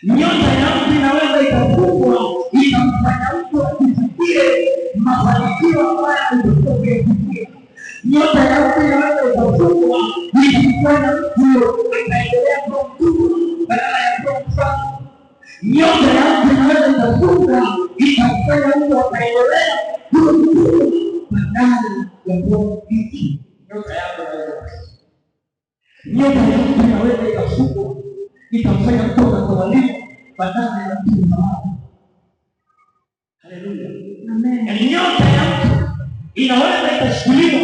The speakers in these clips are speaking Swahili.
Nyota ya mtu inaweza ikafungwa ikamfanya mtu asifikie mafanikio ambayo alikuwa. Nyota ya mtu inaweza ikafungwa ikamfanya mtu akaendelea kuwa mkubwa badala ya kuwa mfano. Nyota ya mtu inaweza ikafungwa ikamfanya mtu akaendelea kuwa mkubwa badala ya kuwa mfiki. Nyota yako inaweza ikafungwa ikamfanya mtu akatawaliwa badala ya mtu mzalao. Haleluya. Amen. Nyota ya mtu inaweza ikashughuliwa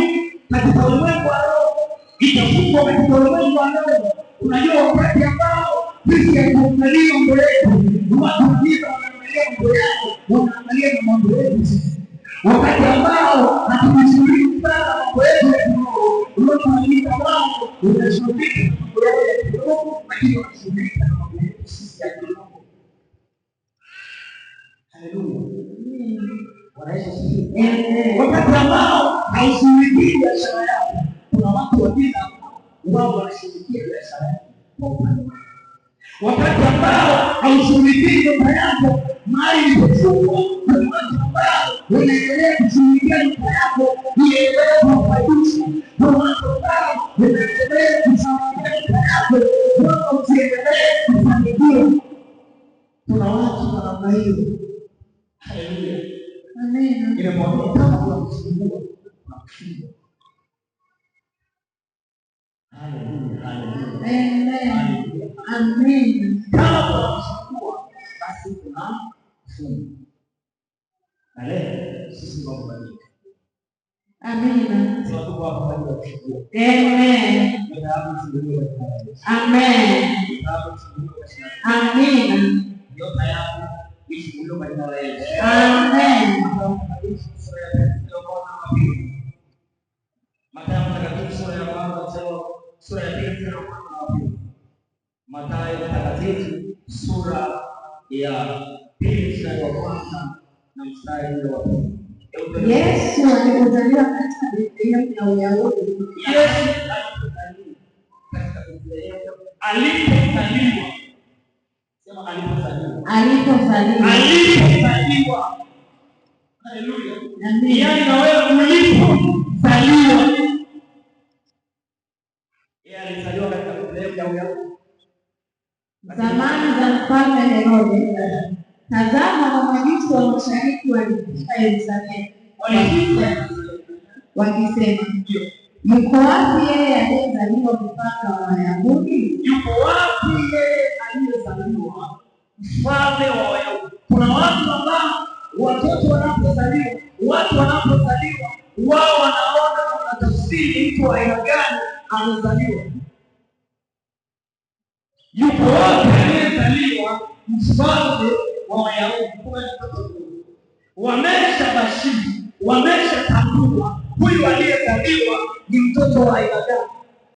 katika ulimwengu wa roho, ikafungwa katika ulimwengu wa roho. Unajua wakati ambao sisi hatuangalia mambo yetu, watu wengine wanaangalia mambo yao, wanaangalia na mambo yetu sisi. Wakati ambao hatumshughuliki sana mambo yetu ya kiroho, unapoandika wao unashughulika na mambo yao ya kiroho, lakini wanashughulika na mambo yetu sisi ya kiroho. Haleluya. Wakati ambao haushughuliki biashara yako, kuna watu wengine wao wanashughulikia biashara yako kwa upande wao. Wakati ambao haushughuliki nyumba yako, mali ilipofungwa, kuna watu ambao wanaendelea kushughulikia nyumba yako iendelee kufaidisha. Kuna watu ambao wanaendelea kushughulikia nyumba yako wao usiendelee kufanikiwa. Kuna watu wa namna hiyo. Haleluya. Amen. Ile mwaka kama kwa kusumbua na kushinda. Haleluya. Haleluya. Amen. Amen. Kama kwa kusumbua basi kuna fungu. Na leo sisi tunabadilika. Amen. Sasa tuko hapa kwa ajili ya kushukuru. Amen. Amen. Amen. Nyota yako ishuhudiwe kwa jina la Yesu. Amen. Mathayo Mtakatifu sura ya kwanza sura ya pili mstari wa kwanza. Mathayo Mtakatifu sura ya pili mstari wa kwanza na mstari wa pili. Yesu alipozaliwa katika Bethlehemu ya Uyahudi. Yesu alipozaliwa katika Bethlehemu. Alipozaliwa. Sema alipozaliwa. Alipozaliwa. Haleluya. Amen. Yaani na wewe ulipozaliwa. Yeye alizaliwa katika Bethlehemu ya Uyahudi. Zamani za mfalme Herode. Tazama mamajusi wa mashariki walifika Yerusalemu. Wakisema, yuko wapi yeye aliyezaliwa mfalme wa Wayahudi? Yuko wapi yeye aliyezaliwa mfalme wa Wayahudi? Kuna watu ambao watoto wanapozaliwa, watu wanapozaliwa, wao wanaona wanatafsiri mtu wa aina gani amezaliwa. Yuko wapi aliyezaliwa mfalme wa Wayahudi? Wameshabashiri, wameshatambua huyu aliyezaliwa ni mtoto wa aina gani.